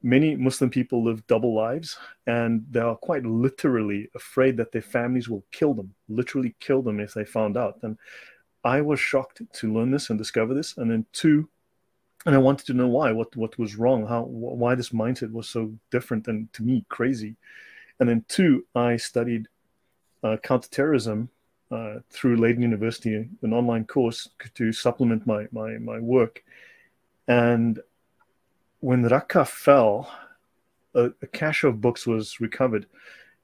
many Muslim people live double lives, and they are quite literally afraid that their families will kill them, literally kill them if they found out. And I was shocked to learn this and discover this. And then two, and I wanted to know why, what was wrong, why this mindset was so different and, to me, crazy. And then two, I studied counterterrorism through Leiden University, an online course to supplement my work. And when Raqqa fell, a cache of books was recovered,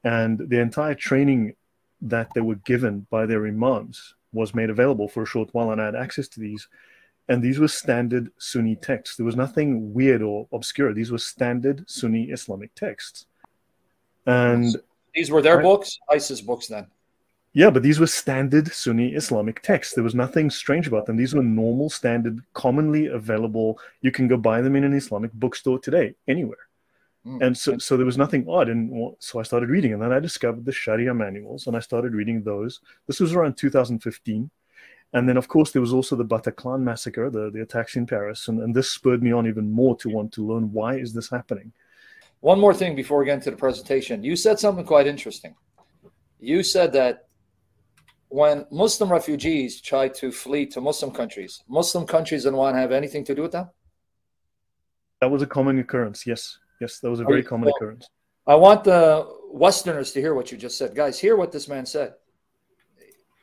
and the entire training that they were given by their imams was made available for a short while, and I had access to these. And these were standard Sunni texts. There was nothing weird or obscure. These were standard Sunni Islamic texts. And these were their books, ISIS books then? Yeah, but these were standard Sunni Islamic texts. There was nothing strange about them. These were normal, standard, commonly available. You can go buy them in an Islamic bookstore today, anywhere. And so there was nothing odd. And so I started reading. And then I discovered the Sharia manuals, and I started reading those. This was around 2015. And then, of course, there was also the Bataclan massacre, the attacks in Paris. And this spurred me on even more to want to learn, why is this happening? One more thing before we get into the presentation. You said something quite interesting. You said that when Muslim refugees try to flee to Muslim countries didn't want to have anything to do with them? That was a common occurrence, yes. Yes, that was a very common occurrence. I want the Westerners to hear what you just said. Guys, hear what this man said.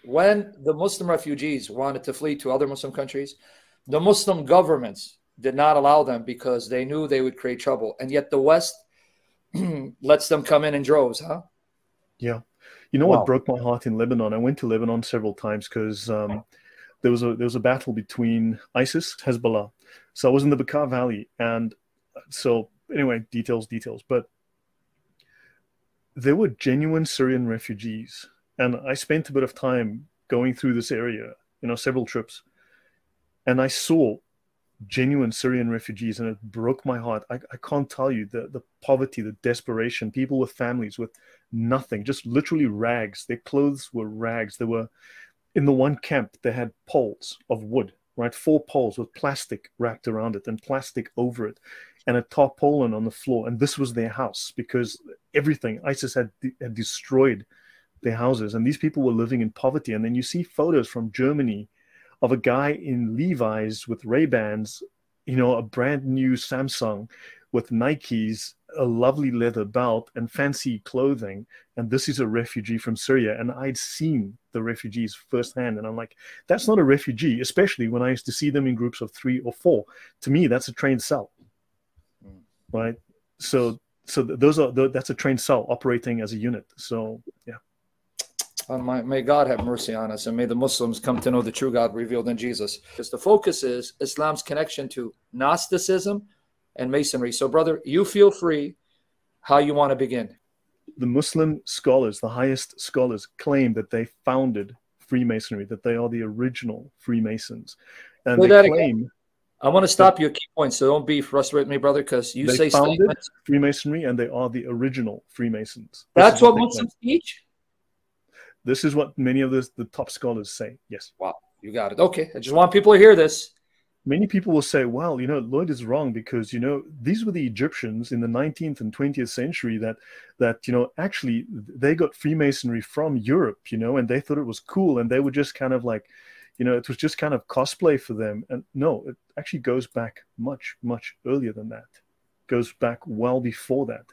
When the Muslim refugees wanted to flee to other Muslim countries, the Muslim governments did not allow them because they knew they would create trouble. And yet the West lets them come in droves, huh? Yeah. You know what broke my heart in Lebanon? I went to Lebanon several times because there was a battle between ISIS, Hezbollah. So I was in the Bekaa Valley. And so anyway, details. But there were genuine Syrian refugees. And I spent a bit of time going through this area, several trips. And I saw genuine Syrian refugees, and it broke my heart. I can't tell you the poverty, the desperation, people with families with nothing, just literally rags. Their clothes were rags. They were, in the one camp, they had poles of wood, right? 4 poles with plastic wrapped around it and plastic over it, and a tarpaulin on the floor. And this was their house because everything, ISIS had destroyed their houses, and these people were living in poverty. And then you see photos from Germany of a guy in Levi's with Ray-Bans, a brand new Samsung with Nikes, a lovely leather belt and fancy clothing. And this is a refugee from Syria. And I'd seen the refugees firsthand. And I'm like, that's not a refugee, especially when I used to see them in groups of 3 or 4. To me, that's a trained cell, right? So that's a trained cell operating as a unit. So, yeah. May God have mercy on us, and may the Muslims come to know the true God revealed in Jesus. Because the focus is Islam's connection to Gnosticism and Masonry. So, brother, you feel free how you want to begin. The Muslim scholars, the highest scholars, claim that they founded Freemasonry, that they are the original Freemasons. And they claim... Again. I want to stop you at key points, so don't be frustrated with me, brother, because you say founded Freemasonry, and they are the original Freemasons. That's what Muslims teach? This is what many of the top scholars say, yes. Wow, you got it. Okay, I just want people to hear this. Many people will say, well, Lloyd is wrong because, these were the Egyptians in the 19th and 20th century that actually they got Freemasonry from Europe, and they thought it was cool, and they were just kind of like, it was just kind of cosplay for them. And no, it actually goes back much, much earlier than that. It goes back well before that.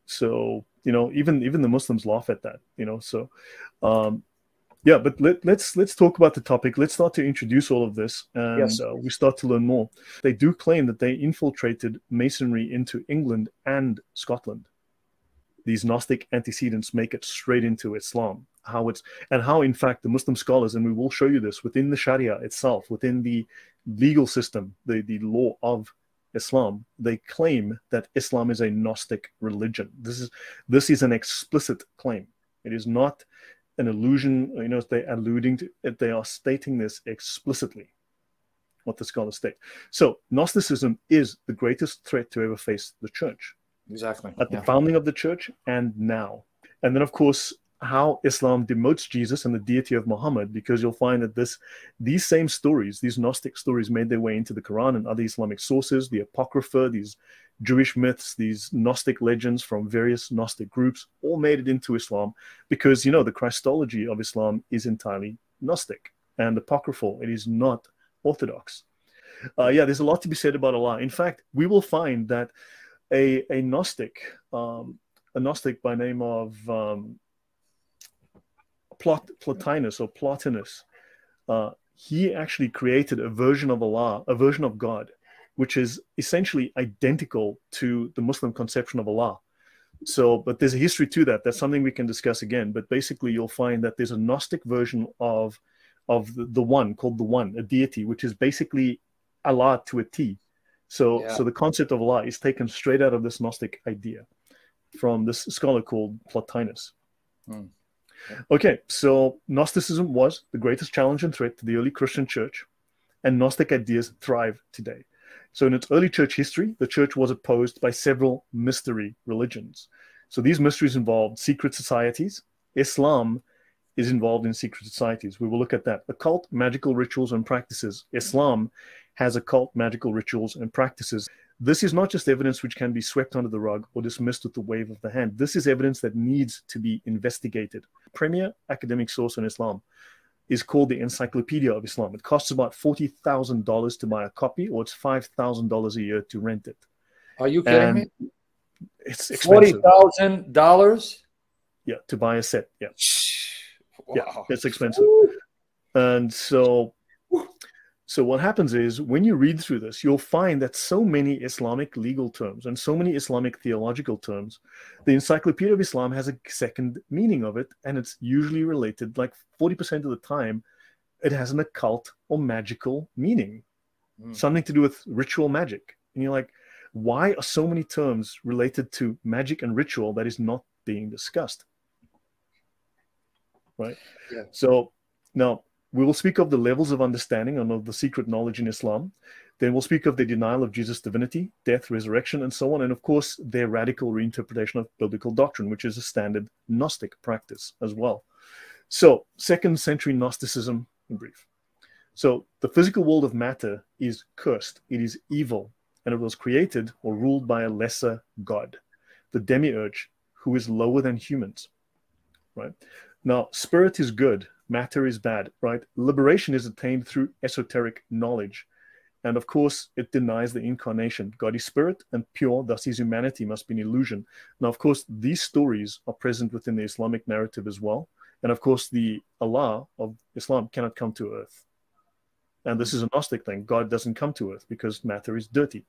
So, even the Muslims laugh at that, so, yeah, but let's talk about the topic. Let's start to introduce all of this, and yes, we start to learn more. They do claim that they infiltrated Masonry into England and Scotland. These Gnostic antecedents make it straight into Islam. How, in fact, the Muslim scholars, and we will show you this, within the Sharia itself, within the legal system, the law of Islam, they claim that Islam is a Gnostic religion. This is an explicit claim. It is not an illusion. They're alluding to it. They are stating this explicitly, what the scholars state. So Gnosticism is the greatest threat to ever face the church. Exactly. At the founding of the church and now. And then, of course, how Islam demotes Jesus and the deity of Muhammad, because you'll find that these same stories, these Gnostic stories, made their way into the Quran and other Islamic sources, the Apocrypha, these Jewish myths, these Gnostic legends from various Gnostic groups, all made it into Islam because, the Christology of Islam is entirely Gnostic and apocryphal. It is not orthodox. There's a lot to be said about Allah. In fact, we will find that a Gnostic by name of Plotinus or Plotinus, he actually created a version of Allah, a version of God, which is essentially identical to the Muslim conception of Allah. So, but there's a history to that. That's something we can discuss again. But basically, you'll find that there's a Gnostic version of the One, called the One, a deity, which is basically Allah to a T. So the concept of Allah is taken straight out of this Gnostic idea from this scholar called Plotinus. Okay, so Gnosticism was the greatest challenge and threat to the early Christian church, and Gnostic ideas thrive today. So in its early church history, the church was opposed by several mystery religions. So these mysteries involved secret societies. Islam is involved in secret societies. We will look at that. Occult, magical rituals and practices. Islam has occult, magical rituals and practices. This is not just evidence which can be swept under the rug or dismissed with the wave of the hand. This is evidence that needs to be investigated. Premier academic source on Islam is called the Encyclopedia of Islam. It costs about $40,000 to buy a copy, or it's $5,000 a year to rent it. Are you kidding me? It's expensive. $40,000? Yeah, to buy a set. Yeah. Wow. Yeah, it's expensive. And so what happens is, when you read through this, you'll find that so many Islamic legal terms and so many Islamic theological terms, the Encyclopedia of Islam has a second meaning of it, and it's usually related, like 40% of the time, it has an occult or magical meaning, something to do with ritual magic. And you're like, why are so many terms related to magic and ritual that is not being discussed? Right? Yeah. So now, we will speak of the levels of understanding and of the secret knowledge in Islam. Then we'll speak of the denial of Jesus' divinity, death, resurrection, and so on. And of course, their radical reinterpretation of biblical doctrine, which is a standard Gnostic practice as well. So, 2nd century Gnosticism in brief. So, the physical world of matter is cursed. It is evil. And it was created or ruled by a lesser god, the demiurge, who is lower than humans. Right? Now, spirit is good. Matter is bad, right? Liberation is attained through esoteric knowledge. And of course, it denies the incarnation. God is spirit and pure, thus his humanity must be an illusion. Now, of course, these stories are present within the Islamic narrative as well. And of course, the Allah of Islam cannot come to earth. And this is a Gnostic thing. God doesn't come to earth because matter is dirty.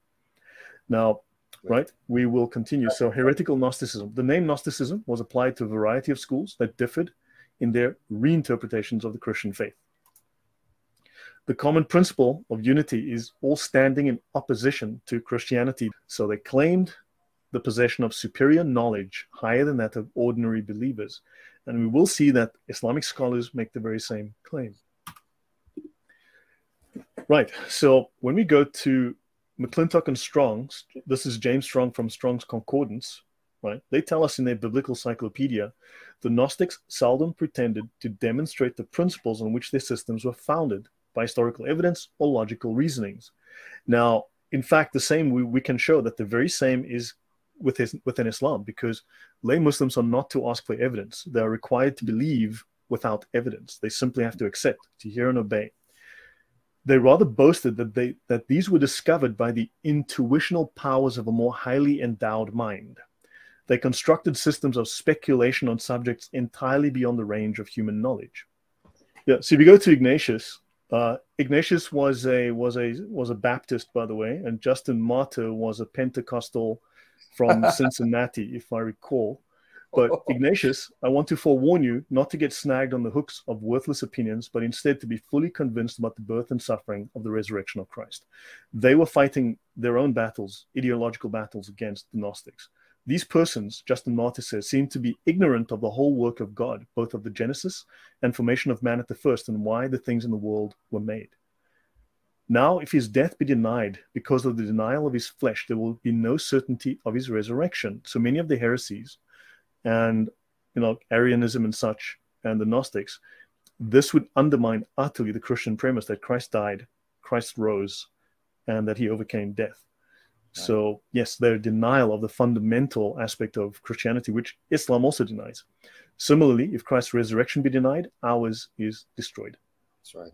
Now, right, we will continue. So heretical Gnosticism. The name Gnosticism was applied to a variety of schools that differed in their reinterpretations of the Christian faith. The common principle of unity is all standing in opposition to Christianity. So they claimed the possession of superior knowledge higher than that of ordinary believers. And we will see that Islamic scholars make the very same claim. Right, so when we go to McClintock and Strong's, this is James Strong from Strong's Concordance, right? They tell us in their biblical encyclopedia, the Gnostics seldom pretended to demonstrate the principles on which their systems were founded by historical evidence or logical reasonings. Now, in fact, the same we can show that the very same is within Islam, because lay Muslims are not to ask for evidence. They are required to believe without evidence. They simply have to accept, to hear and obey. They rather boasted that these were discovered by the intuitional powers of a more highly endowed mind. They constructed systems of speculation on subjects entirely beyond the range of human knowledge. Yeah. So if you go to Ignatius, Ignatius was a Baptist, by the way, and Justin Martyr was a Pentecostal from Cincinnati, if I recall. But Ignatius, I want to forewarn you not to get snagged on the hooks of worthless opinions, but instead to be fully convinced about the birth and suffering of the resurrection of Christ. They were fighting their own battles, ideological battles against the Gnostics. These persons, Justin Martyr says, seem to be ignorant of the whole work of God, both of the genesis and formation of man at the first, and why the things in the world were made. Now, if his death be denied because of the denial of his flesh, there will be no certainty of his resurrection. So many of the heresies and Arianism and such, and the Gnostics, this would undermine utterly the Christian premise that Christ died, Christ rose, and that he overcame death. Right. So yes, their denial of the fundamental aspect of Christianity, which Islam also denies. Similarly, if Christ's resurrection be denied, ours is destroyed. That's right.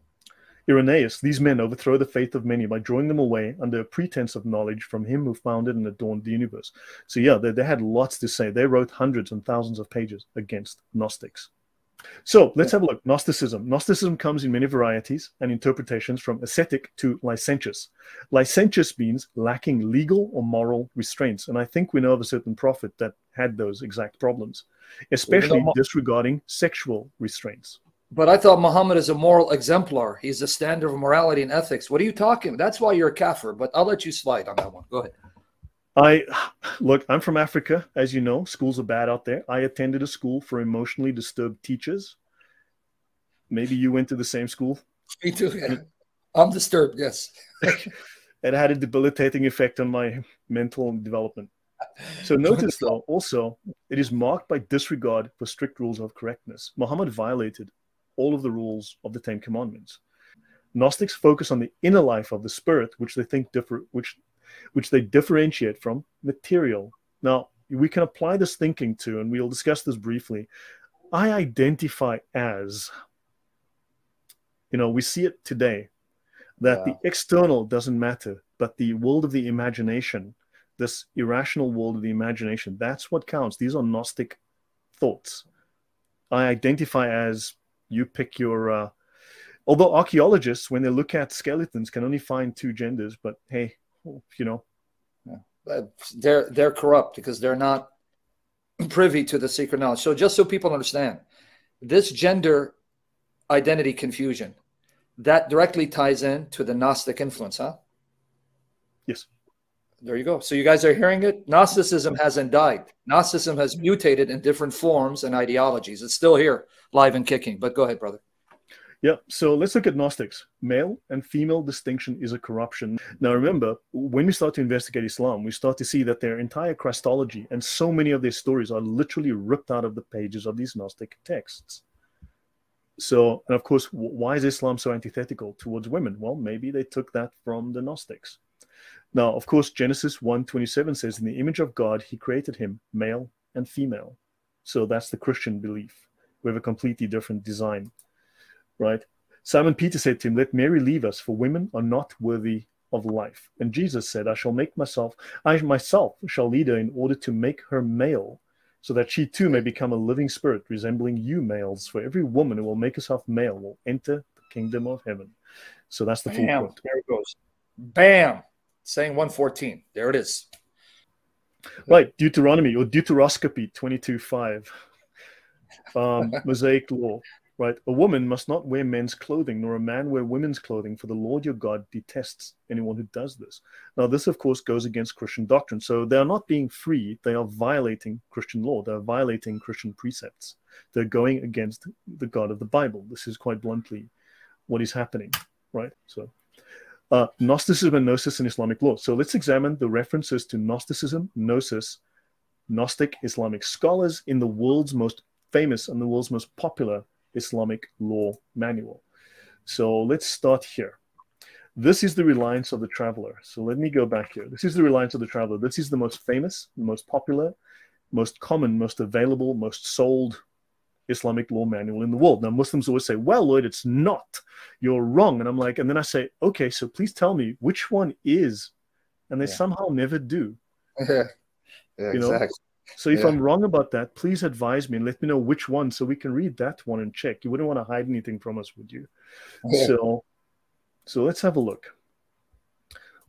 Irenaeus, these men overthrow the faith of many by drawing them away under a pretense of knowledge from him who founded and adorned the universe. So yeah, they had lots to say. They wrote hundreds and thousands of pages against Gnostics. So let's have a look. Gnosticism. Gnosticism comes in many varieties and interpretations, from ascetic to licentious. Licentious means lacking legal or moral restraints. And I think we know of a certain prophet that had those exact problems, especially disregarding sexual restraints. But I thought Muhammad is a moral exemplar. He's a standard of morality and ethics. What are you talking about? That's why you're a kafir, but I'll let you slide on that one. Go ahead. Look, I'm from Africa, as you know. Schools are bad out there. I attended a school for emotionally disturbed teachers. Maybe you went to the same school. Me too. Yeah. I'm disturbed, yes. It had a debilitating effect on my mental development. So notice, though, also, it is marked by disregard for strict rules of correctness. Muhammad violated all of the rules of the Ten Commandments. Gnostics focus on the inner life of the spirit, which they think which they differentiate from material. Now, we can apply this thinking to, and we'll discuss this briefly. I identify as, we see it today, that the external doesn't matter, but the world of the imagination, this irrational world of the imagination, that's what counts. These are Gnostic thoughts. I identify as, you pick your, although archaeologists, when they look at skeletons, can only find two genders, but hey, they're corrupt because they're not privy to the secret knowledge. So just so people understand, this gender identity confusion, that directly ties in to the Gnostic influence, huh? Yes. There you go. So you guys are hearing it. Gnosticism hasn't died. Gnosticism has mutated in different forms and ideologies. It's still here, live and kicking. But go ahead, brother. Yeah, so let's look at Gnostics. Male and female distinction is a corruption. Now remember, when we start to investigate Islam, we start to see that their entire Christology and so many of their stories are literally ripped out of the pages of these Gnostic texts. So, and of course, why is Islam so antithetical towards women? Well, maybe they took that from the Gnostics. Now, of course, Genesis 1:27 says, in the image of God, he created him, male and female. So that's the Christian belief. We have a completely different design, right? Simon Peter said to him, let Mary leave us, for women are not worthy of life. And Jesus said, I myself shall lead her in order to make her male, so that she too may become a living spirit, resembling you males. For every woman who will make herself male will enter the kingdom of heaven. So that's the full quote. There it goes. Bam. Saying 114. There it is. Right. Deuteronomy or Deuteroscopy 22:5. Mosaic law. Right. A woman must not wear men's clothing, nor a man wear women's clothing, for the Lord your God detests anyone who does this. Now, this, of course, goes against Christian doctrine. So they are not being free. They are violating Christian law. They're violating Christian precepts. They're going against the God of the Bible. This is quite bluntly what is happening. Right. So Gnosticism and Gnosis in Islamic law. So let's examine the references to Gnosticism, Gnosis, Gnostic Islamic scholars in the world's most famous and the world's most popular Islamic law manual. So let's start here. This is the Reliance of the Traveler. So let me go back here. This is the Reliance of the Traveler. This is the most famous, the most popular, most common, most available, most sold Islamic law manual in the world. Now, Muslims always say, well, Lloyd, it's not. You're wrong. And I'm like, and then I say, okay, so please tell me which one is. And they somehow never do. Exactly. So if I'm wrong about that, please advise me and let me know which one so we can read that one and check. You wouldn't want to hide anything from us, would you? So let's have a look.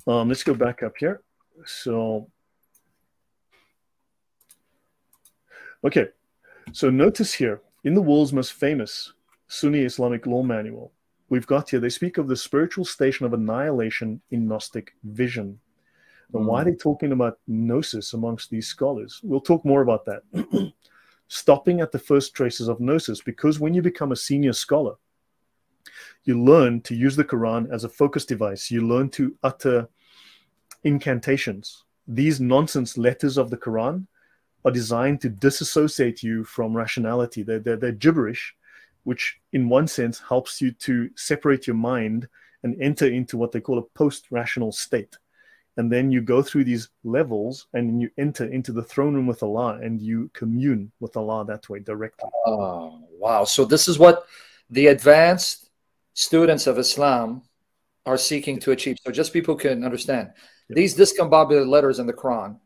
Let's go back up here. So, okay. So notice here, in the world's most famous Sunni Islamic law manual, we've got here, they speak of the spiritual station of annihilation in Gnostic vision. And why are they talking about gnosis amongst these scholars? We'll talk more about that. Stopping at the first traces of gnosis, because when you become a senior scholar, you learn to use the Quran as a focus device. You learn to utter incantations. These nonsense letters of the Quran, are designed to disassociate you from rationality. They're gibberish, which in one sense helps you to separate your mind and enter into what they call a post-rational state. And then you go through these levels and you enter into the throne room with Allah and you commune with Allah that way directly. Oh, wow. So this is what the advanced students of Islam are seeking to achieve. So just people can understand. These discombobulated letters in the Quran,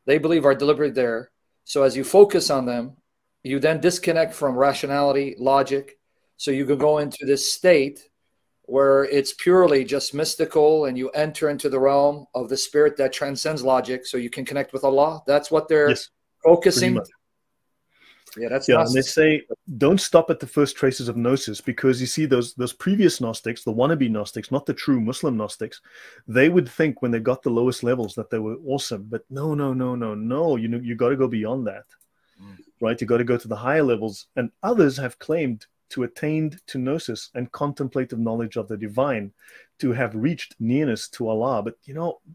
they believe are deliberately there. So as you focus on them, you then disconnect from rationality, logic. So you can go into this state where it's purely just mystical and you enter into the realm of the spirit that transcends logic so you can connect with Allah. That's what they're focusing. Yeah, that's and they say don't stop at the first traces of gnosis, because you see those previous Gnostics, the wannabe Gnostics, not the true Muslim Gnostics, they would think when they got the lowest levels that they were awesome. But no. You got to go beyond that, right? You got to go to the higher levels. And others have claimed to attain to gnosis and contemplative knowledge of the divine, to have reached nearness to Allah. But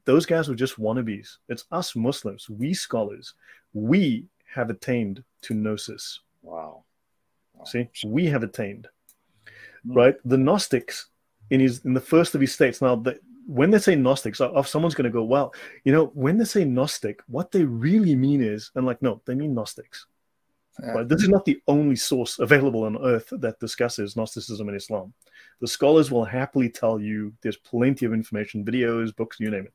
those guys were just wannabes. It's us Muslims, we scholars, we have attained to gnosis. Wow. See, we have attained, right? The Gnostics in the first of his states. Now, when they say Gnostics, someone's going to go, well, when they say Gnostic, what they really mean is, and no, they mean Gnostics. Right? This is not the only source available on earth that discusses Gnosticism and Islam. The scholars will happily tell you there's plenty of information, videos, books, you name it.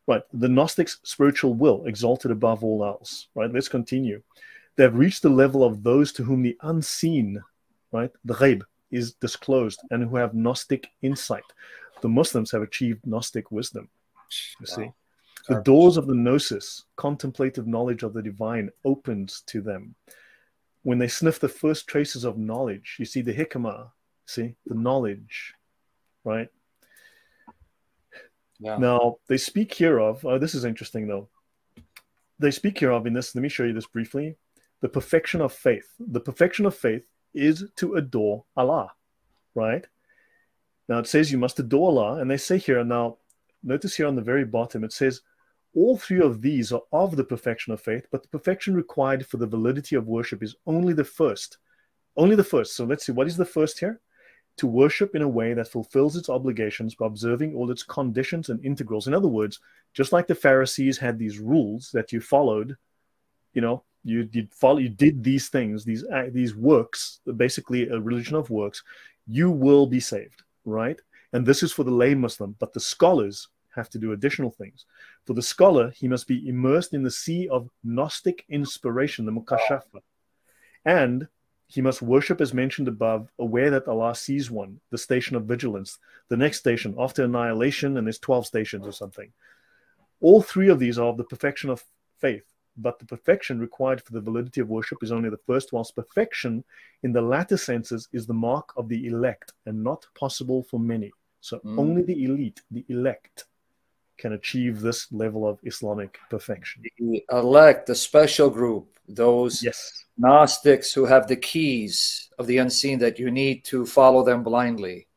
Right, the Gnostics' spiritual will, exalted above all else. Right, let's continue. They've reached the level of those to whom the unseen, right, the ghaib, is disclosed and who have Gnostic insight. The Muslims have achieved Gnostic wisdom. You see, the doors of the gnosis, contemplative knowledge of the divine, opens to them. When they sniff the first traces of knowledge, you see the hikmah, see the knowledge, right? Yeah. Now, they speak here of, this is interesting though. They speak here of in this, let me show you this briefly, the perfection of faith. The perfection of faith is to adore Allah, right? Now, it says you must adore Allah, and they say here, now, notice here on the very bottom, it says, all three of these are of the perfection of faith, but the perfection required for the validity of worship is only the first. Only the first. So let's see, what is the first here? To worship in a way that fulfills its obligations by observing all its conditions and integrals. In other words, just like the Pharisees had these rules that you followed, you did these things, these works, basically a religion of works, you will be saved, right? And this is for the lay Muslim, but the scholars have to do additional things. For the scholar, he must be immersed in the sea of Gnostic inspiration, the mukashafa, and he must worship as mentioned above, aware that Allah sees one, the station of vigilance, the next station after annihilation, and there's 12 stations or something. All three of these are of the perfection of faith, but the perfection required for the validity of worship is only the first, whilst perfection in the latter senses is the mark of the elect and not possible for many. So only the elite, the elect, can achieve this level of Islamic perfection. The elect, the special group, those Gnostics who have the keys of the unseen that you need to follow them blindly.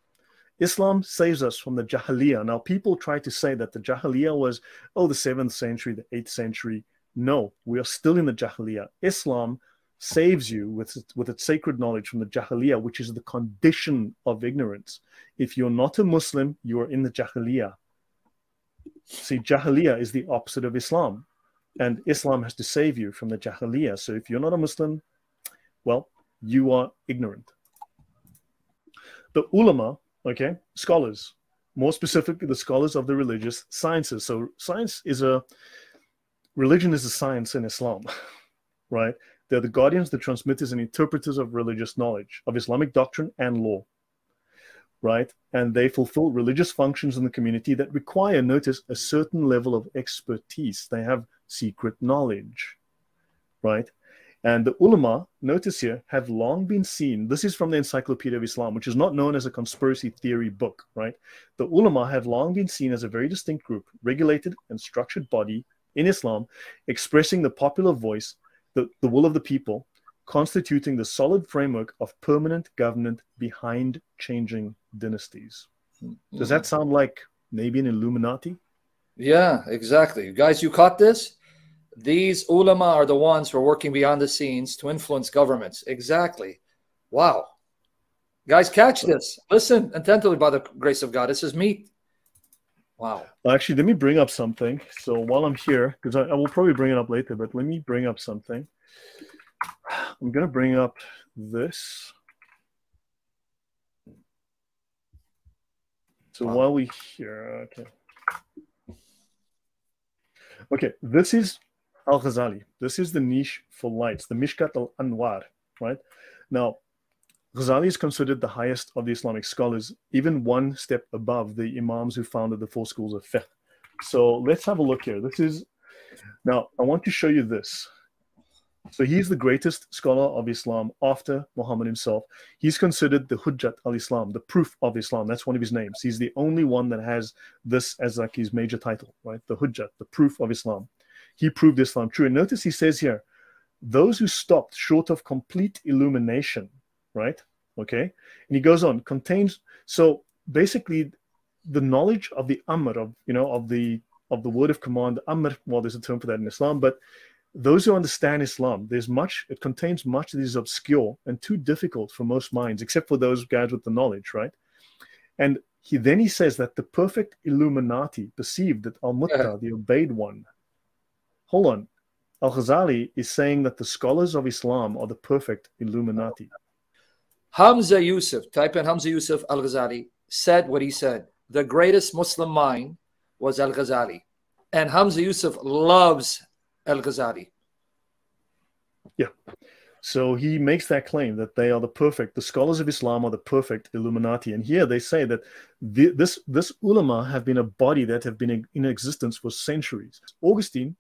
Islam saves us from the Jahiliyyah. Now, people try to say that the Jahiliyyah was, the 7th century, the 8th century. No, we are still in the Jahiliyyah. Islam saves you with its sacred knowledge from the Jahiliyyah, which is the condition of ignorance. If you're not a Muslim, you are in the Jahiliyyah. See, Jahiliyyah is the opposite of Islam. And Islam has to save you from the Jahiliyyah. So if you're not a Muslim, well, you are ignorant. The ulama, scholars, more specifically the scholars of the religious sciences. So religion is a science in Islam, right? They're the guardians, the transmitters, and interpreters of religious knowledge, of Islamic doctrine and law, right? And they fulfill religious functions in the community that require, notice, a certain level of expertise. They have secret knowledge, right? And the ulama, notice here, have long been seen. This is from the Encyclopedia of Islam, which is not known as a conspiracy theory book, right? The ulama have long been seen as a very distinct group, regulated and structured body in Islam, expressing the popular voice, the will of the people, constituting the solid framework of permanent government behind changing dynasties. Does that sound like maybe an Illuminati? Yeah, exactly. Guys, you caught this? These ulama are the ones who are working behind the scenes to influence governments. Exactly. Wow. Guys, catch this. Listen attentively by the grace of God. This is meat. Wow. Well, actually, let me bring up something. So while I'm here, because I will probably bring it up later, but let me bring up something. I'm going to bring up this. So while we here, okay. Okay, this is Al-Ghazali. This is the niche for lights, the Mishkat al-Anwar, right? Now, Ghazali is considered the highest of the Islamic scholars, even one step above the imams who founded the four schools of fiqh. So let's have a look here. This is, now I want to show you this. So he's the greatest scholar of Islam after Muhammad himself. He's considered the Hujjat al-Islam, the proof of Islam. That's one of his names. He's the only one that has this as like his major title, right? The Hujjat, the proof of Islam. He proved Islam true. And notice he says here, those who stopped short of complete illumination, right? Okay. And he goes on, contains, so basically the knowledge of the Amr, of, you know, of the word of command, Amr, well, there's a term for that in Islam, but those who understand Islam, it contains much that is obscure and too difficult for most minds, except for those guys with the knowledge, right? And he says that the perfect Illuminati perceived that Al-Mutta, the obeyed one. Hold on. Al-Ghazali is saying that the scholars of Islam are the perfect Illuminati. Hamza Yusuf, type in Hamza Yusuf Al-Ghazali, said what he said. The greatest Muslim mind was Al-Ghazali. And Hamza Yusuf loves Al-Ghazali. Yeah. So he makes that claim that they are the scholars of Islam are the perfect Illuminati. And here they say that this ulama have been a body that have been in existence for centuries. Augustine,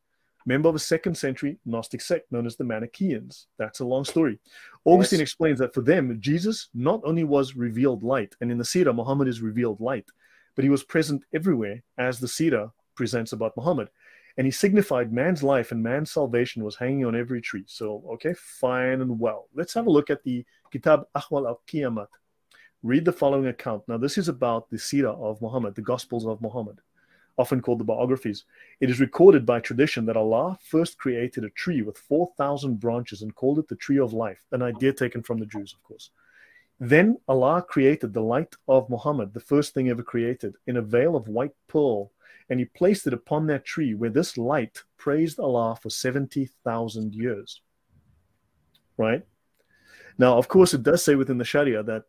member of a 2nd century Gnostic sect known as the Manichaeans. That's a long story. Augustine explains that for them, Jesus not only was revealed light, and in the Sirah, Muhammad is revealed light, but he was present everywhere as the Sirah presents about Muhammad. And he signified man's life and man's salvation was hanging on every tree. So, okay, fine and well. Let's have a look at the Kitab Ahwal al-Qiyamat. Read the following account. Now, this is about the Sirah of Muhammad, the Gospels of Muhammad, often called the biographies. It is recorded by tradition that Allah first created a tree with 4,000 branches and called it the tree of life, an idea taken from the Jews, of course. Then Allah created the light of Muhammad, the first thing ever created, in a veil of white pearl, and he placed it upon that tree where this light praised Allah for 70,000 years. Right? Now, of course, it does say within the Sharia that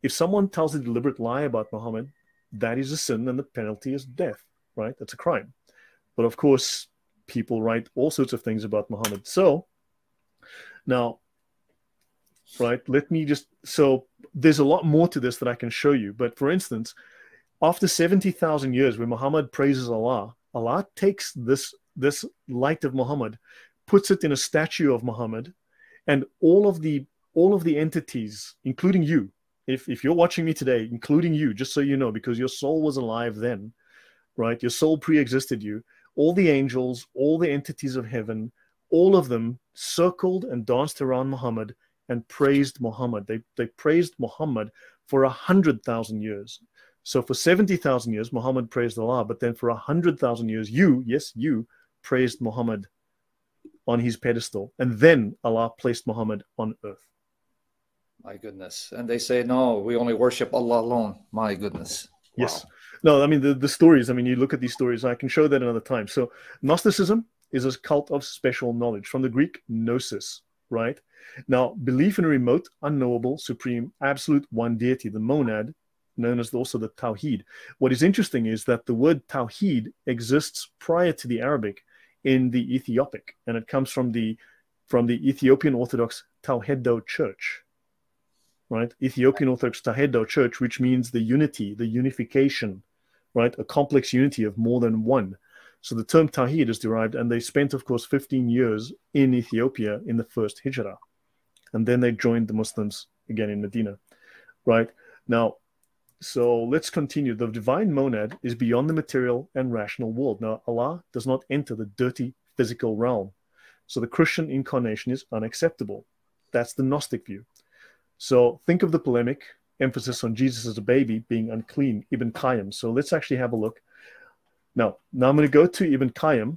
if someone tells a deliberate lie about Muhammad, that is a sin and the penalty is death. Right? That's a crime. But of course, people write all sorts of things about Muhammad. So now, right, so there's a lot more to this that I can show you. But for instance, after 70,000 years where Muhammad praises Allah, Allah takes this light of Muhammad, puts it in a statue of Muhammad, and all of the entities, including you, if you're watching me today, including you, just so you know, because your soul was alive then, right? Your soul pre-existed you. All the angels, all the entities of heaven, all of them circled and danced around Muhammad and praised Muhammad. They praised Muhammad for 100,000 years. So for 70,000 years, Muhammad praised Allah, but then for 100,000 years, you praised Muhammad on his pedestal. And then Allah placed Muhammad on earth. My goodness. And they say, no, we only worship Allah alone. My goodness. Wow. Yes. No, I mean, the stories, I mean, you look at these stories, I can show that another time. So Gnosticism is a cult of special knowledge, from the Greek gnosis, right? Now, belief in a remote, unknowable, supreme, absolute one deity, the monad, known as also the Tawheed. What is interesting is that the word Tawheed exists prior to the Arabic in the Ethiopic, and it comes from the Ethiopian Orthodox Tawhedo Church, right? Ethiopian Orthodox Tawhedo Church, which means the unity, the unification, right? A complex unity of more than one. So the term Tawheed is derived, and they spent, of course, 15 years in Ethiopia in the first Hijrah. And then they joined the Muslims again in Medina, right? Now, so let's continue. The divine monad is beyond the material and rational world. Now, Allah does not enter the dirty physical realm. So the Christian incarnation is unacceptable. That's the Gnostic view. So think of the polemic, emphasis on Jesus as a baby being unclean, Ibn Qayyim. So let's actually have a look. Now I'm going to go to Ibn Qayyim,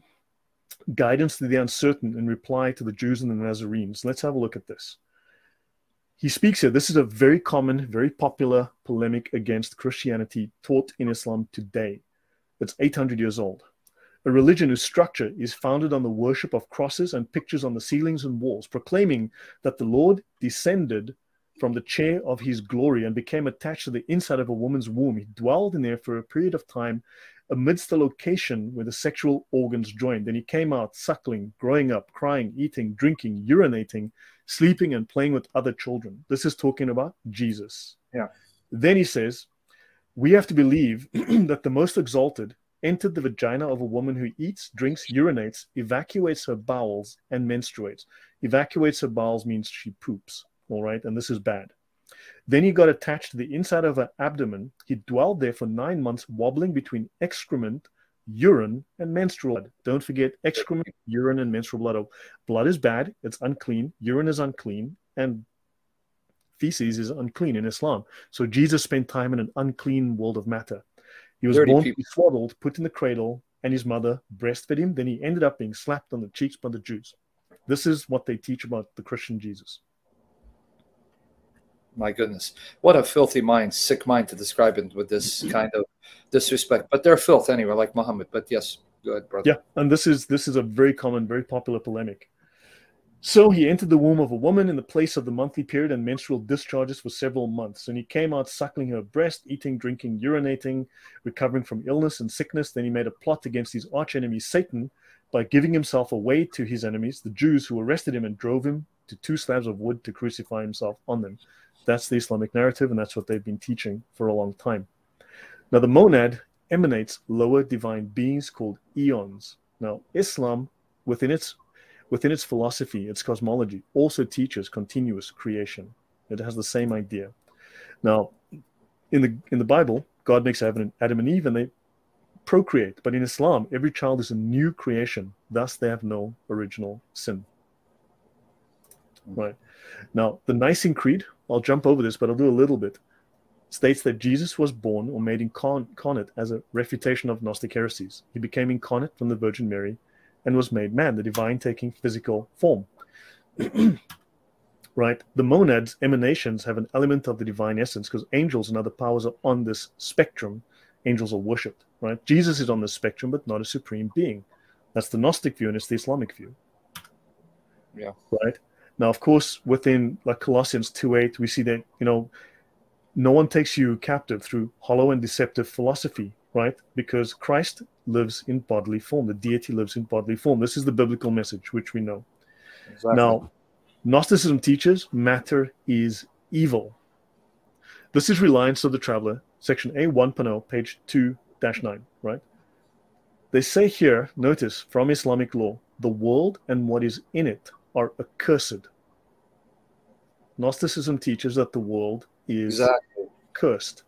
guidance to the uncertain in reply to the Jews and the Nazarenes. Let's have a look at this. He speaks here. This is a very common, very popular polemic against Christianity taught in Islam today. It's 800 years old. A religion whose structure is founded on the worship of crosses and pictures on the ceilings and walls, proclaiming that the Lord descended from the chair of his glory and became attached to the inside of a woman's womb. He dwelled in there for a period of time amidst the location where the sexual organs joined. Then he came out suckling, growing up, crying, eating, drinking, urinating, sleeping, and playing with other children. This is talking about Jesus. Yeah. Then he says, we have to believe that the Most Exalted entered the vagina of a woman who eats, drinks, urinates, evacuates her bowels, and menstruates. Evacuates her bowels means she poops, all right? And this is bad. Then he got attached to the inside of her abdomen. He dwelled there for 9 months, wobbling between excrement, urine, and menstrual blood. Don't forget excrement, urine, and menstrual blood. Blood is bad. It's unclean. Urine is unclean. And feces is unclean in Islam. So Jesus spent time in an unclean world of matter. He was born, swaddled, put in the cradle, and his mother breastfed him. Then he ended up being slapped on the cheeks by the Jews. This is what they teach about the Christian Jesus. My goodness. What a filthy mind, sick mind to describe it with this kind of disrespect. But they're filth anyway, like Muhammad. But yes, go ahead, brother. Yeah, and this is a very common, very popular polemic. So he entered the womb of a woman in the place of the monthly period and menstrual discharges for several months. And he came out suckling her breast, eating, drinking, urinating, recovering from illness and sickness. Then he made a plot against his archenemy Satan by giving himself away to his enemies, the Jews, who arrested him and drove him to 2 slabs of wood to crucify himself on them. That's the Islamic narrative, and that's what they've been teaching for a long time. Now, the monad emanates lower divine beings called eons. Now, Islam, within its philosophy, its cosmology, also teaches continuous creation. It has the same idea. Now, in the Bible, God makes Adam and Eve, and they procreate. But in Islam, every child is a new creation. Thus, they have no original sin. Right. Now, the Nicene Creed, I'll jump over this, but I'll do a little bit, states that Jesus was born or made incarnate as a refutation of Gnostic heresies. He became incarnate from the Virgin Mary and was made man, the divine taking physical form. Right? The monads, emanations, have an element of the divine essence because angels and other powers are on this spectrum. Angels are worshipped, right? Jesus is on this spectrum, but not a supreme being. That's the Gnostic view, and it's the Islamic view. Yeah. Right? Now, of course, within like Colossians 2:8, we see that, no one takes you captive through hollow and deceptive philosophy, right? Because Christ lives in bodily form. The deity lives in bodily form. This is the biblical message, which we know. Exactly. Now, Gnosticism teaches matter is evil. This is Reliance of the Traveler, section A1.0, page 2-9, right? They say here, notice, from Islamic law, the world and what is in it are accursed. Gnosticism teaches that the world is cursed.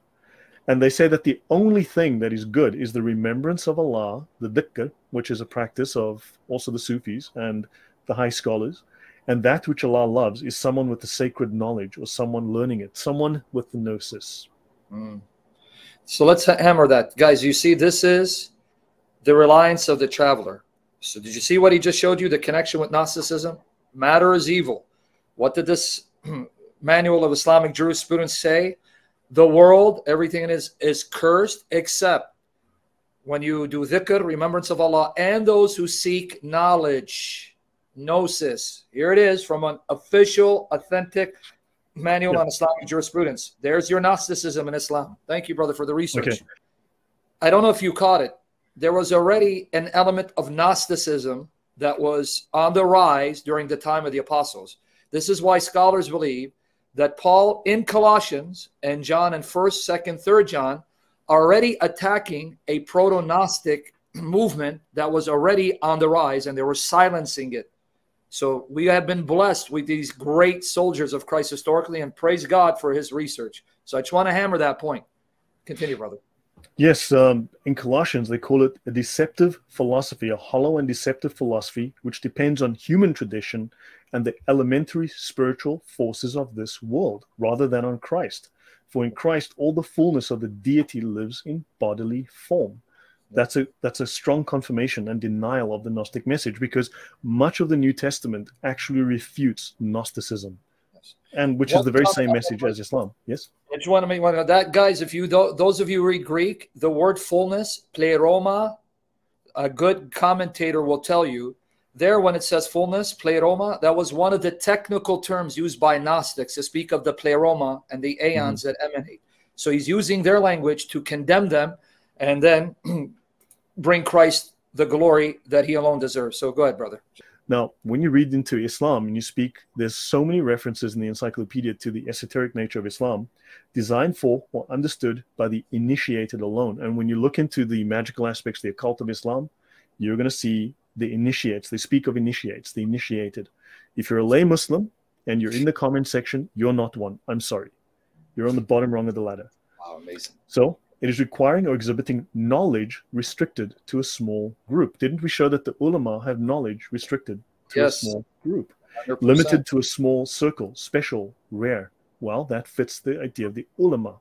And they say that the only thing that is good is the remembrance of Allah, the dhikr, which is a practice of also the Sufis and the high scholars. And that which Allah loves is someone with the sacred knowledge or someone learning it, someone with the gnosis. So let's hammer that. Guys, you see, this is the Reliance of the Traveler. So did you see what he just showed you, the connection with Gnosticism? Matter is evil. What did this manual of Islamic jurisprudence say? The world, everything in it is cursed, except when you do dhikr, remembrance of Allah, and those who seek knowledge, gnosis. Here it is from an official, authentic manual on Islamic jurisprudence. There's your Gnosticism in Islam. Thank you, brother, for the research. Okay. I don't know if you caught it. There was already an element of Gnosticism that was on the rise during the time of the apostles. This is why scholars believe that Paul in Colossians and John in 1st, 2nd, 3rd John are already attacking a proto-Gnostic movement that was already on the rise, and they were silencing it. So we have been blessed with these great soldiers of Christ historically, and praise God for his research. So I just want to hammer that point. Continue, brother. Yes, in Colossians, they call it a deceptive philosophy, a hollow and deceptive philosophy, which depends on human tradition and the elementary spiritual forces of this world, rather than on Christ. For in Christ, all the fullness of the deity lives in bodily form. That's a strong confirmation and denial of the Gnostic message, because much of the New Testament actually refutes Gnosticism, and which is the very same message as Islam. Yes. I just want to make one of that, guys. If you those of you who read Greek, the word fullness, pleroma, a good commentator will tell you there when it says fullness, pleroma, that was one of the technical terms used by Gnostics to speak of the pleroma and the aeons that emanate. So he's using their language to condemn them and then bring Christ the glory that he alone deserves. So go ahead, brother. Now, when you read into Islam and you speak, there's so many references in the encyclopedia to the esoteric nature of Islam, designed for or understood by the initiated alone. And when you look into the magical aspects, the occult of Islam, you're going to see the initiates. They speak of initiates, the initiated. If you're a lay Muslim and you're in the comment section, you're not one. I'm sorry. You're on the bottom rung of the ladder. Wow, amazing. So it is requiring or exhibiting knowledge restricted to a small group. Didn't we show that the ulama have knowledge restricted to a small group? 100%. Limited to a small circle, special, rare. Well, that fits the idea of the ulama,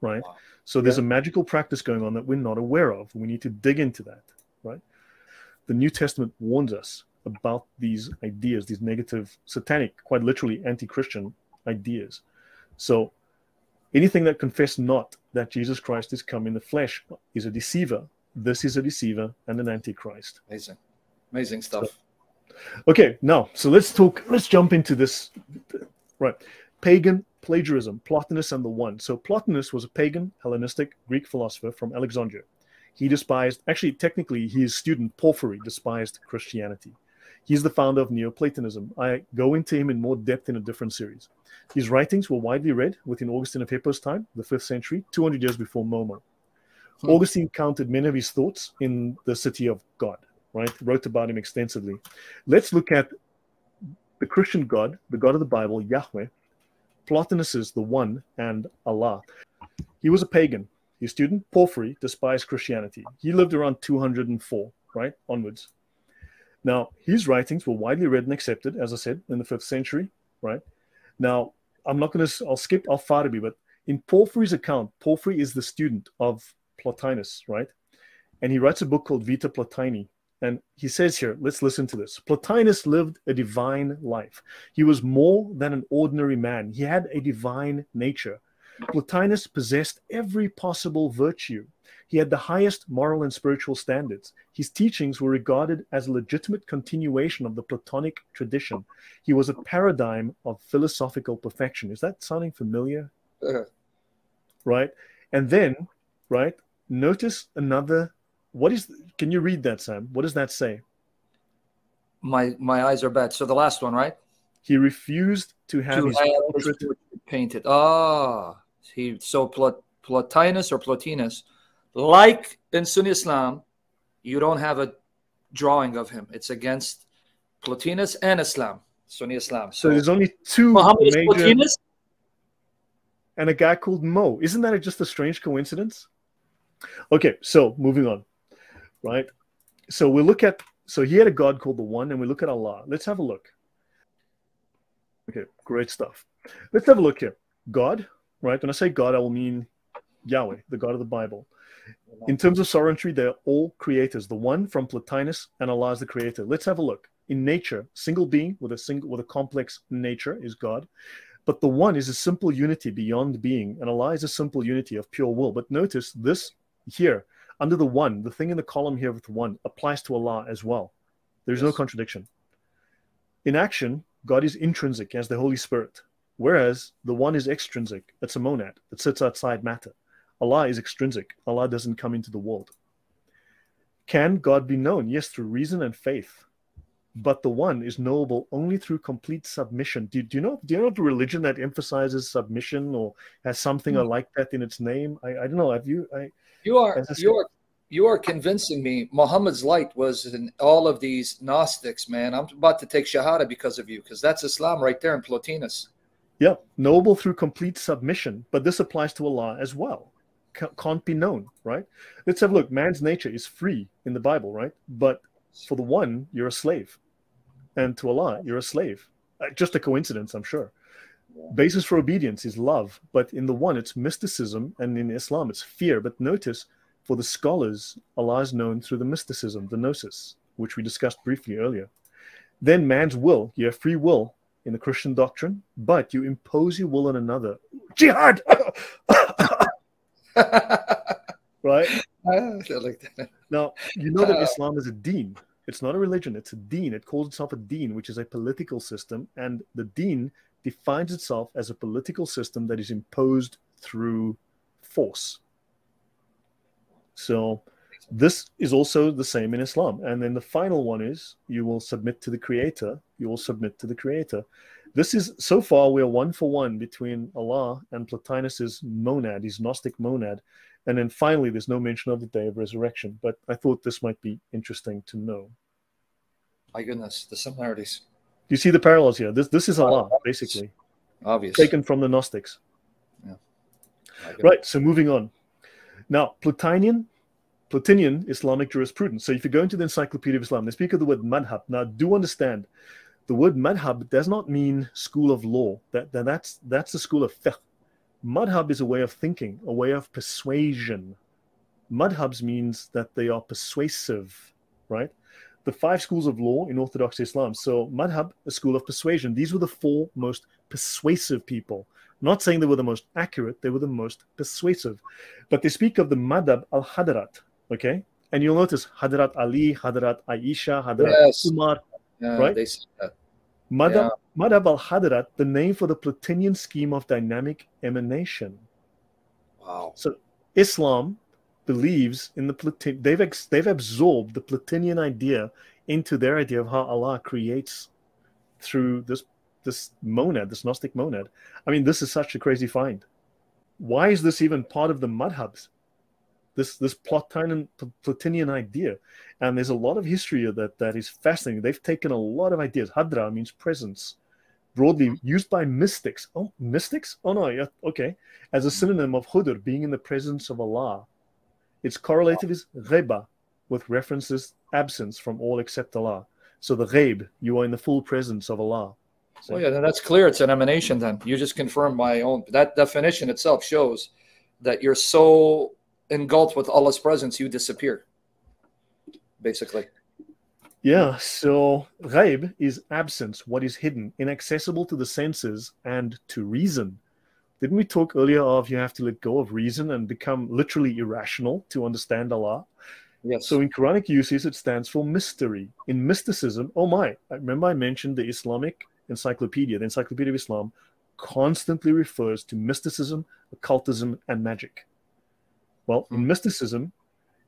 right? Wow. So there's a magical practice going on that we're not aware of. We need to dig into that, right? The New Testament warns us about these ideas, these negative, satanic, quite literally anti-Christian ideas. So anything that confess not that Jesus Christ is come in the flesh is a deceiver. This is a deceiver and an antichrist. Amazing. Amazing stuff. So, okay, now, so let's jump into this. Right. Pagan plagiarism, Plotinus and the One. So Plotinus was a pagan, Hellenistic Greek philosopher from Alexandria. He despised, actually, technically, his student Porphyry despised Christianity. He's the founder of Neoplatonism. I go into him in more depth in a different series. His writings were widely read within Augustine of Hippo's time, the 5th century, 200 years before Momo. Augustine counted many of his thoughts in the City of God, right? Wrote about him extensively. Let's look at the Christian God, the God of the Bible, Yahweh. Plotinus is the One, and Allah. He was a pagan. His student, Porphyry, despised Christianity. He lived around 204, right, onwards. Now, his writings were widely read and accepted, as I said, in the 5th century, right? Now, I'll skip Al-Farabi, but in Porphyry's account, Porphyry is the student of Plotinus, right? And he writes a book called Vita Plotini. And he says here, let's listen to this. Plotinus lived a divine life. He was more than an ordinary man. He had a divine nature. Plotinus possessed every possible virtue. He had the highest moral and spiritual standards. His teachings were regarded as a legitimate continuation of the Platonic tradition. He was a paradigm of philosophical perfection. Is that sounding familiar? Right? And then, right, notice another, can you read that, Sam? What does that say? My eyes are bad. So the last one, right? He refused to have his portrait painted. Plotinus or Plotinus, like in Sunni Islam, you don't have a drawing of him. It's against Plotinus and Islam, Sunni Islam. So there's only two major, Plotinus and a guy called Mo. Isn't that just a strange coincidence? Okay, so moving on, right? So we look at, so he had a God called the One, and we look at Allah. Let's have a look. Okay, great stuff. Let's have a look here. God, right? When I say God, I will mean Yahweh, the God of the Bible. In terms of sovereignty, they're all creators. The One from Plotinus, and Allah is the creator. Let's have a look. In nature, single being with a complex nature is God. But the One is a simple unity beyond being, and Allah is a simple unity of pure will. But notice this here, under the One, the thing in the column here with One applies to Allah as well. There's no contradiction. In action, God is intrinsic as the Holy Spirit, whereas the One is extrinsic. It's a monad that sits outside matter. Allah is extrinsic. Allah doesn't come into the world. Can God be known? Yes, through reason and faith. But the One is knowable only through complete submission. Do you know of a religion that emphasizes submission or has something like that in its name? I don't know. Have you? You are convincing me. Muhammad's light was in all of these Gnostics, man. I'm about to take Shahada because of you, because that's Islam right there in Plotinus. Yeah, knowable through complete submission. But this applies to Allah as well. Can't be known, right? Let's have a look. Man's nature is free in the Bible, right? But for the One, you're a slave. And to Allah, you're a slave. Just a coincidence, I'm sure. Basis for obedience is love, but in the One, it's mysticism, and in Islam, it's fear. But notice, For the scholars, Allah is known through the mysticism, the gnosis, which we discussed briefly earlier. Then man's will, you have free will in the Christian doctrine, but you impose your will on another. Jihad! Right? I like that. Now, you know that Islam is a deen. It's not a religion, it's a deen. It calls itself a deen, which is a political system. And the deen defines itself as a political system that is imposed through force. So this is also the same in Islam. And then the final one is you will submit to the Creator. You will submit to the Creator. This is, so far, we are 1-for-1 between Allah and Plotinus's monad, his Gnostic monad. And then finally, there's no mention of the day of resurrection. But I thought this might be interesting to know. My goodness, the similarities. You see the parallels here. This is Allah, basically. Obvious. Taken from the Gnostics. Yeah. Right, so moving on. Now, Plotinian Islamic jurisprudence. So if you go into the Encyclopedia of Islam, they speak of the word madhab. Now, do understand, the word madhab does not mean school of law. That's the school of fiqh. Madhab is a way of thinking, a way of persuasion. Madhabs means that they are persuasive, right? The 5 schools of law in Orthodox Islam. So madhab, a school of persuasion. These were the 4 most persuasive people. Not saying they were the most accurate, they were the most persuasive. But they speak of the madhab al-Hadarat, okay? And you'll notice Hadrat Ali, Hadrat Aisha, Hadrat Umar, right? They said that. Madhab al-Hadarat, the name for the Plotinian scheme of dynamic emanation. Wow. So Islam believes in the they've absorbed the Plotinian idea into their idea of how Allah creates through this monad, this Gnostic monad. I mean, this is such a crazy find. Why is this even part of the madhabs? This Plotinian idea. And there's a lot of history that is fascinating. They've taken a lot of ideas. Hadra means presence, broadly used by mystics. Oh, mystics? Oh no, yeah, okay. As a synonym of hudur, being in the presence of Allah. Its correlative is ghaiba, with references absence from all except Allah. So the ghaib, you are in the full presence of Allah. So, yeah, that's clear. It's an emanation then. You just confirmed my own. That definition itself shows that you're so engulfed with Allah's presence, you disappear, basically. Yeah, so ghaib is absence, what is hidden, inaccessible to the senses and to reason. Didn't we talk earlier of you have to let go of reason and become literally irrational to understand Allah? Yes. So in Quranic usage, it stands for mystery. In mysticism, oh my, I remember I mentioned the Islamic encyclopedia. The Encyclopedia of Islam constantly refers to mysticism, occultism, and magic. Well, in mysticism,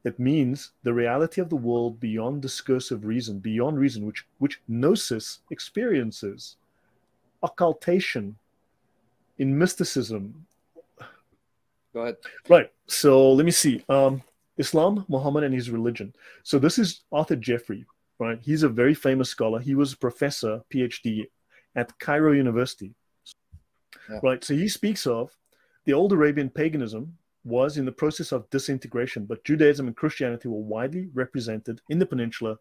it means the reality of the world beyond discursive reason, beyond reason, which gnosis experiences. Occultation. In mysticism. Go ahead. Right. So let me see. Islam, Muhammad, and his religion. So this is Arthur Jeffrey, right? He's a very famous scholar. He was a professor, PhD, at Cairo University. Yeah. Right. So he speaks of the old Arabian paganism was in the process of disintegration, but Judaism and Christianity were widely represented in the peninsula,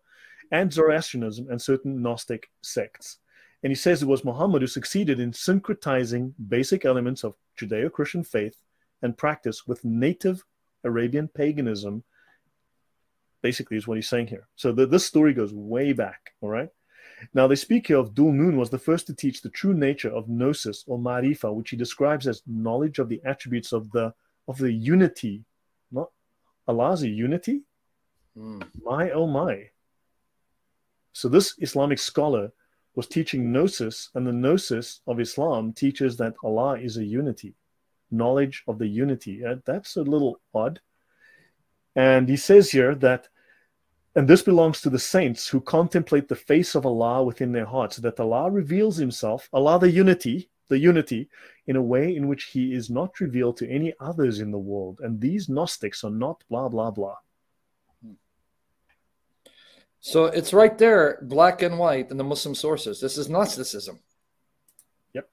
and Zoroastrianism and certain Gnostic sects. And he says it was Muhammad who succeeded in syncretizing basic elements of Judeo-Christian faith and practice with native Arabian paganism, basically is what he's saying here. So this story goes way back, all right? Now they speak here of Dhul Nun was the first to teach the true nature of gnosis or marifa, which he describes as knowledge of the attributes of the unity. Not Allah's a unity? My, oh my. So this Islamic scholar was teaching gnosis, and the gnosis of Islam teaches that Allah is a unity, knowledge of the unity. That's a little odd. And he says here that, and this belongs to the saints who contemplate the face of Allah within their hearts, that Allah reveals himself, Allah the unity, in a way in which he is not revealed to any others in the world. And these Gnostics are not blah, blah, blah. So it's right there, black and white in the Muslim sources. This is Gnosticism. Yep.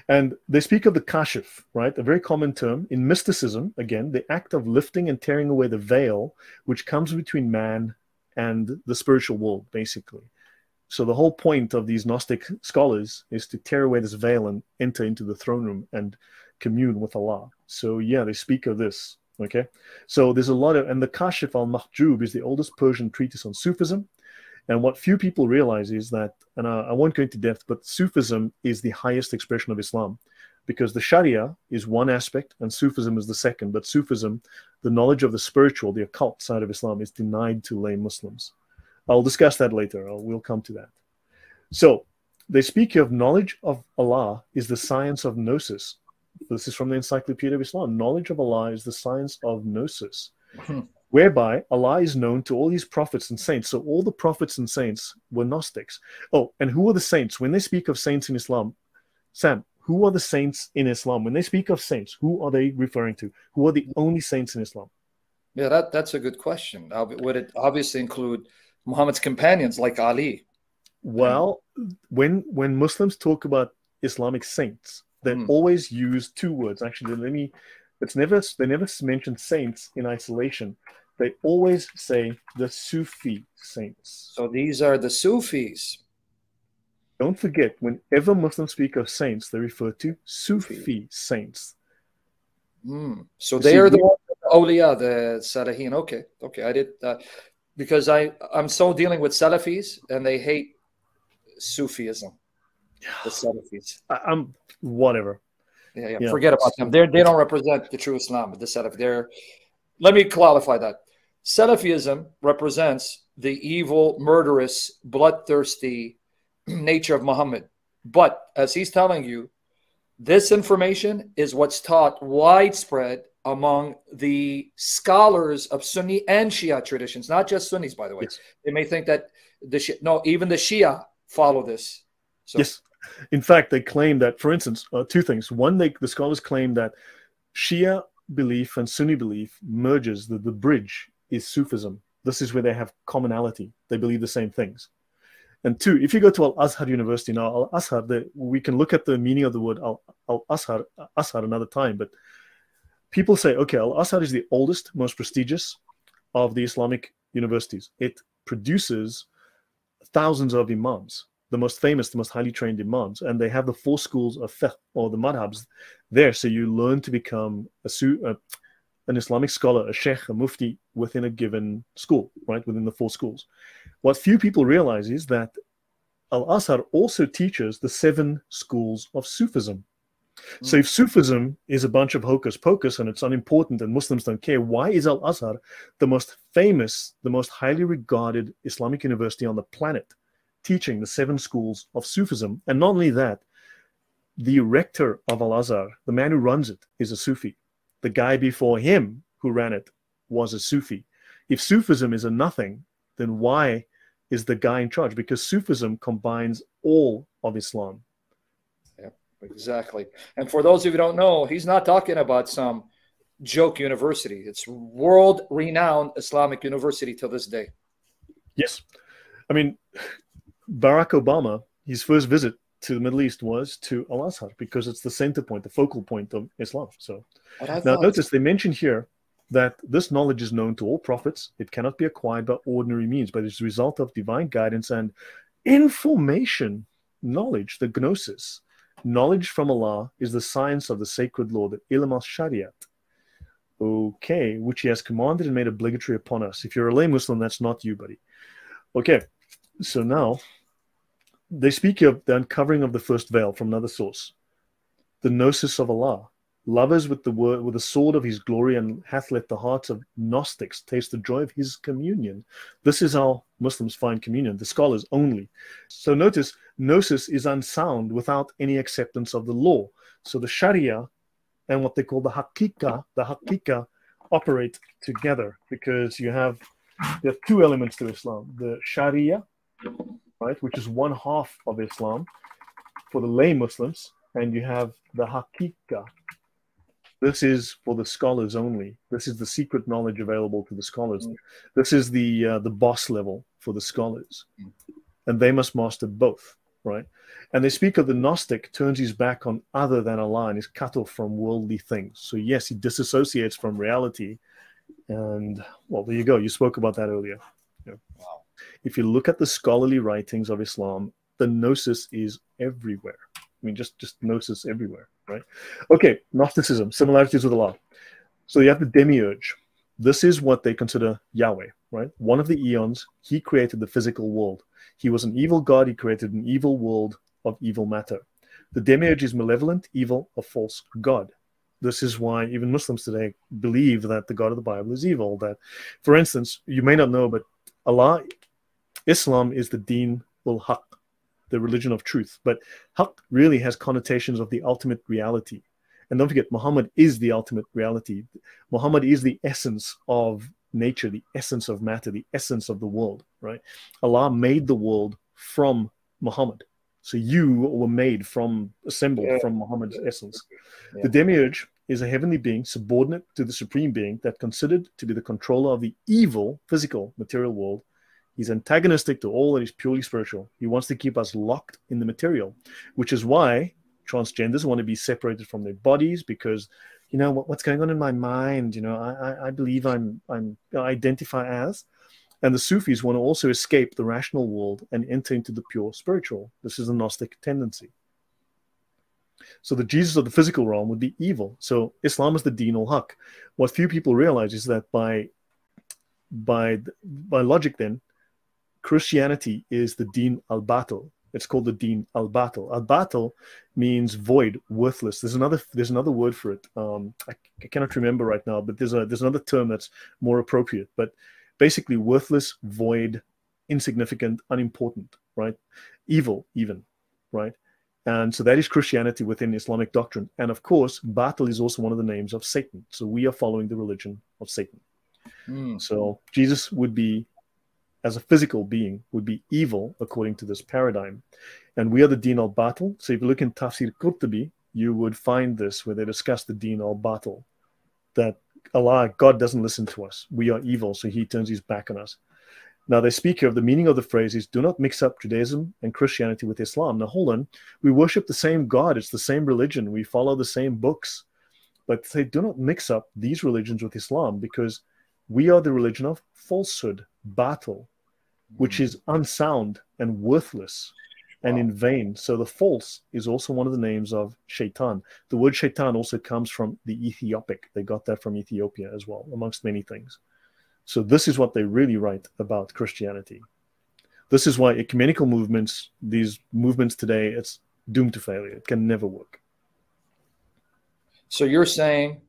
And they speak of the kashif, right? A very common term. In mysticism, again, the act of lifting and tearing away the veil, which comes between man and the spiritual world, basically. So the whole point of these Gnostic scholars is to tear away this veil and enter into the throne room and commune with Allah. So yeah, they speak of this. Okay, so there's a lot of, and the Kashif al-Mahjub is the oldest Persian treatise on Sufism. And what few people realize is that, and I won't go into depth, but Sufism is the highest expression of Islam, because the Sharia is one aspect and Sufism is the second. But Sufism, the knowledge of the spiritual, the occult side of Islam, is denied to lay Muslims. I'll discuss that later. We'll come to that. So they speak of knowledge of Allah is the science of gnosis. This is from the Encyclopedia of Islam. Knowledge of Allah is the science of gnosis, whereby Allah is known to all his prophets and saints. So all the prophets and saints were Gnostics. Oh, and who are the saints? When they speak of saints in Islam, Sam, who are the saints in Islam? When they speak of saints, who are they referring to? Who are the only saints in Islam? Yeah, that's a good question. Would it obviously include Muhammad's companions like Ali? Well, when Muslims talk about Islamic saints, they always use two words. Actually, they never mention saints in isolation. They always say the Sufi saints. So these are the Sufis. Don't forget, whenever Muslims speak of saints, they refer to Sufi saints. So they are the awliya, the Salihin. Okay, I did that because I'm so dealing with Salafis and they hate Sufism. The Salafis. I'm whatever. Yeah. Forget about them. They don't represent the true Islam. The Salaf. Let me qualify that. Salafism represents the evil, murderous, bloodthirsty nature of Muhammad. But as he's telling you, this information is what's taught widespread among the scholars of Sunni and Shia traditions, not just Sunnis, by the way. Yes. They may think that even the Shia follow this. So, yes. In fact, they claim that, for instance, two things. One, the scholars claim that Shia belief and Sunni belief merges. The bridge is Sufism. This is where they have commonality. They believe the same things. And two, if you go to Al-Azhar University now, Al-Azhar, we can look at the meaning of the word Al-Azhar another time, but people say, okay, Al-Azhar is the oldest, most prestigious of the Islamic universities. It produces thousands of imams, the most famous, the most highly trained imams, and they have the 4 schools of fiqh, or the madhabs there. So you learn to become an Islamic scholar, a sheikh, a mufti within a given school, right, within the 4 schools. What few people realize is that Al-Azhar also teaches the 7 schools of Sufism. So if Sufism is a bunch of hocus pocus and it's unimportant and Muslims don't care, why is Al-Azhar the most famous, the most highly regarded Islamic university on the planet, teaching the 7 schools of Sufism? And not only that, the rector of Al-Azhar, the man who runs it, is a Sufi. The guy before him who ran it was a Sufi. If Sufism is a nothing, then why is the guy in charge? Because Sufism combines all of Islam. Yeah, exactly. And for those of you who don't know, he's not talking about some joke university. It's world-renowned Islamic university till this day. Yes. I mean, Barack Obama, his first visit to the Middle East was to Al-Azhar because it's the center point, the focal point of Islam. So now notice they mention here that this knowledge is known to all prophets. It cannot be acquired by ordinary means, but it's a result of divine guidance and information, knowledge, the gnosis. Knowledge from Allah is the science of the sacred law, the ilm al-shariat, okay, which he has commanded and made obligatory upon us. If you're a lay Muslim, that's not you, buddy. Okay, so now they speak of the uncovering of the first veil from another source, the gnosis of Allah. Lovers with the word, with the sword of his glory, and hath let the hearts of Gnostics taste the joy of his communion. This is how Muslims find communion, the scholars only. So notice, gnosis is unsound without any acceptance of the law. So the Sharia and what they call the Haqiqa operate together because there are 2 elements to Islam. The Sharia, right, which is one half of Islam for the lay Muslims, and you have the Haqiqa. This is for the scholars only. This is the secret knowledge available to the scholars. This is the boss level for the scholars. And they must master both, right? And they speak of the Gnostic turns his back on other than Allah and is cut off from worldly things. So yes, he disassociates from reality. And, well, there you go. You spoke about that earlier. Yeah. Wow. If you look at the scholarly writings of Islam, the gnosis is everywhere. I mean, just gnosis everywhere, right? Okay, Gnosticism, similarities with Allah. So you have the demiurge. This is what they consider Yahweh, right? One of the eons, he created the physical world. He was an evil god. He created an evil world of evil matter. The demiurge is malevolent, evil, a false god. This is why even Muslims today believe that the God of the Bible is evil. That, for instance, you may not know, but Islam is the Deen ul-Haq, the religion of truth. But Haq really has connotations of the ultimate reality. And don't forget, Muhammad is the ultimate reality. Muhammad is the essence of nature, the essence of matter, the essence of the world, right? Allah made the world from Muhammad. So you were made from, assembled from Muhammad's essence. The demiurge is a heavenly being subordinate to the supreme being that considered to be the controller of the evil, physical, material world. He's antagonistic to all that is purely spiritual. He wants to keep us locked in the material, which is why transgenders want to be separated from their bodies, because, you know, what's going on in my mind, you know, I believe I identify as. And the Sufis want to also escape the rational world and enter into the pure spiritual. This is a Gnostic tendency. So the Jesus of the physical realm would be evil. So Islam is the Deen ul-Haq. What few people realize is that by logic then, Christianity is the Deen al-Batil. It's called the Deen al-Batil. Al-Batil means void, worthless. There's another word for it. I cannot remember right now, but there's another term that's more appropriate. But basically worthless, void, insignificant, unimportant, right? Evil even, right? And so that is Christianity within Islamic doctrine. And of course, Batil is also one of the names of Satan. So we are following the religion of Satan. So Jesus would be, as a physical being, would be evil according to this paradigm. And we are the Deen al-Batil. So if you look in Tafsir Qurtubi, you would find this where they discuss the Deen al-Batil, that Allah, God doesn't listen to us. We are evil, so he turns his back on us. Now, they speak here of the meaning of the phrase is, do not mix up Judaism and Christianity with Islam. Now, hold on. We worship the same God. It's the same religion. We follow the same books. But they do not mix up these religions with Islam, because we are the religion of falsehood, batil, which is unsound and worthless and in vain. So the false is also one of the names of Shaitan. The word Shaitan also comes from the Ethiopic. They got that from Ethiopia as well, amongst many things. So this is what they really write about Christianity. This is why ecumenical movements, these movements today, it's doomed to failure. It can never work. So you're saying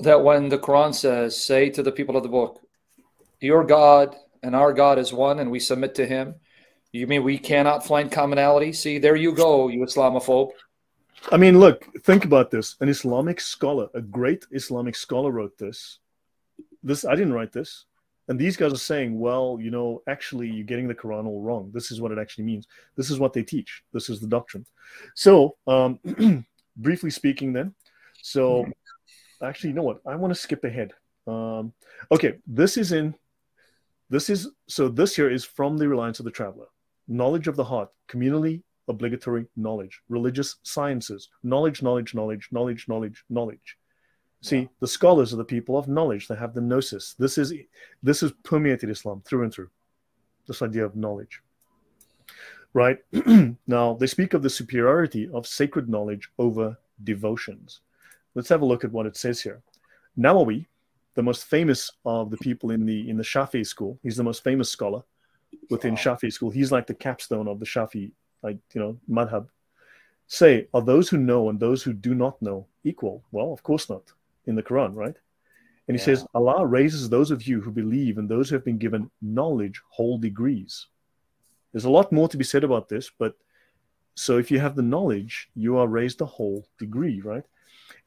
that when the Quran says, say to the people of the book, your God and our God is one and we submit to him, you mean we cannot find commonality? See, there you go, you Islamophobe. I mean, look, think about this. An Islamic scholar, a great Islamic scholar wrote this. I didn't write this. And these guys are saying, well, you know, actually, you're getting the Quran all wrong. This is what it actually means. This is what they teach. This is the doctrine. So, briefly speaking then, so actually, you know what? I want to skip ahead. Okay, this here is from the Reliance of the Traveler. Knowledge of the heart, communally obligatory knowledge, religious sciences, knowledge. See, the scholars are the people of knowledge. They have the gnosis. This is permeated Islam through and through, this idea of knowledge. Right? Now, they speak of the superiority of sacred knowledge over devotions. Let's have a look at what it says here. Nawawi, the most famous of the people in the Shafi'i school, he's the most famous scholar within Shafi'i school. He's like the capstone of the Shafi'i, madhab. Say, are those who know and those who do not know equal? Well, of course not, in the Quran, right? And he says, Allah raises those of you who believe and those who have been given knowledge whole degrees. There's a lot more to be said about this, but so if you have the knowledge, you are raised a whole degree, right?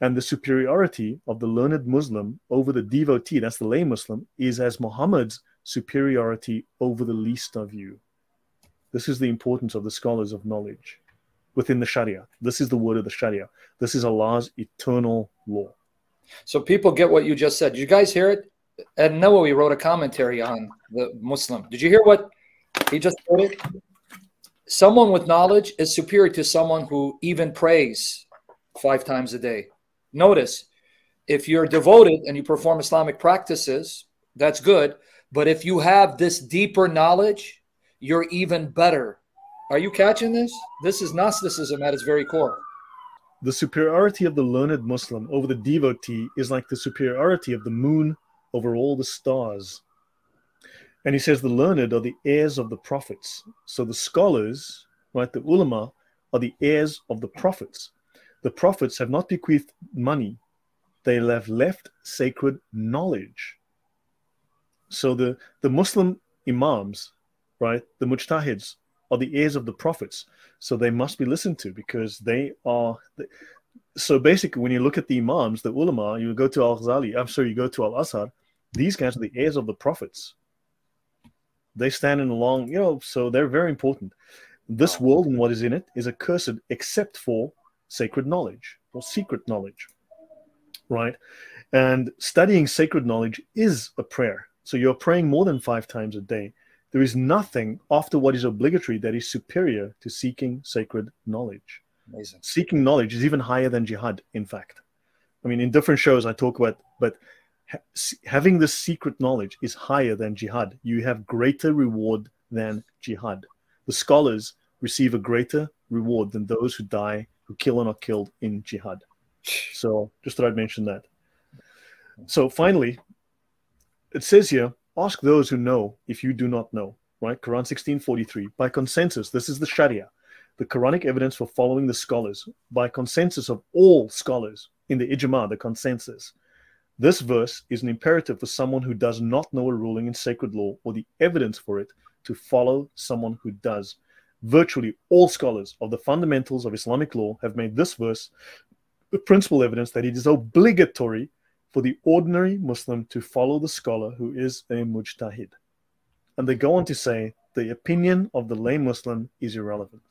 And the superiority of the learned Muslim over the devotee, that's the lay Muslim, is as Muhammad's superiority over the least of you. This is the importance of the scholars of knowledge within the Sharia. This is the word of the Sharia. This is Allah's eternal law. So people get what you just said. Did you guys hear it? And Nawawi wrote a commentary on the Muslim. Did you hear what he just quoted? Someone with knowledge is superior to someone who even prays 5 times a day. Notice, if you're devoted and you perform Islamic practices, that's good. But if you have this deeper knowledge, you're even better. Are you catching this? This is Gnosticism at its very core. the superiority of the learned Muslim over the devotee is like the superiority of the moon over all the stars. And he says the learned are the heirs of the prophets. So the scholars, right, the ulama, are the heirs of the prophets. The prophets have not bequeathed money. They have left sacred knowledge. So the Muslim imams, right, the mujtahids, are the heirs of the prophets. So they must be listened to because they are... So basically, when you look at the imams, the ulama, you go to Al-Ghazali, I'm sorry, you go to Al-Azhar, these guys are the heirs of the prophets. They stand in along, you know, so they're very important. This world and what is in it is accursed except for sacred knowledge or secret knowledge, right? And studying sacred knowledge is a prayer. So you're praying more than 5 times a day. There is nothing after what is obligatory that is superior to seeking sacred knowledge. Amazing. Seeking knowledge is even higher than jihad, in fact. I mean, in different shows I talk about, but having this secret knowledge is higher than jihad. You have greater reward than jihad. The scholars receive a greater reward than those who die, who kill and are killed in jihad. So just thought I'd mention that. So finally, it says here, ask those who know if you do not know, right? Quran 16:43. By consensus, this is the Sharia, the Quranic evidence for following the scholars. By consensus of all scholars in the ijma, the consensus. This verse is an imperative for someone who does not know a ruling in sacred law or the evidence for it to follow someone who does. Virtually all scholars of the fundamentals of Islamic law have made this verse the principal evidence that it is obligatory for the ordinary Muslim to follow the scholar who is a mujtahid. And they go on to say the opinion of the lay Muslim is irrelevant.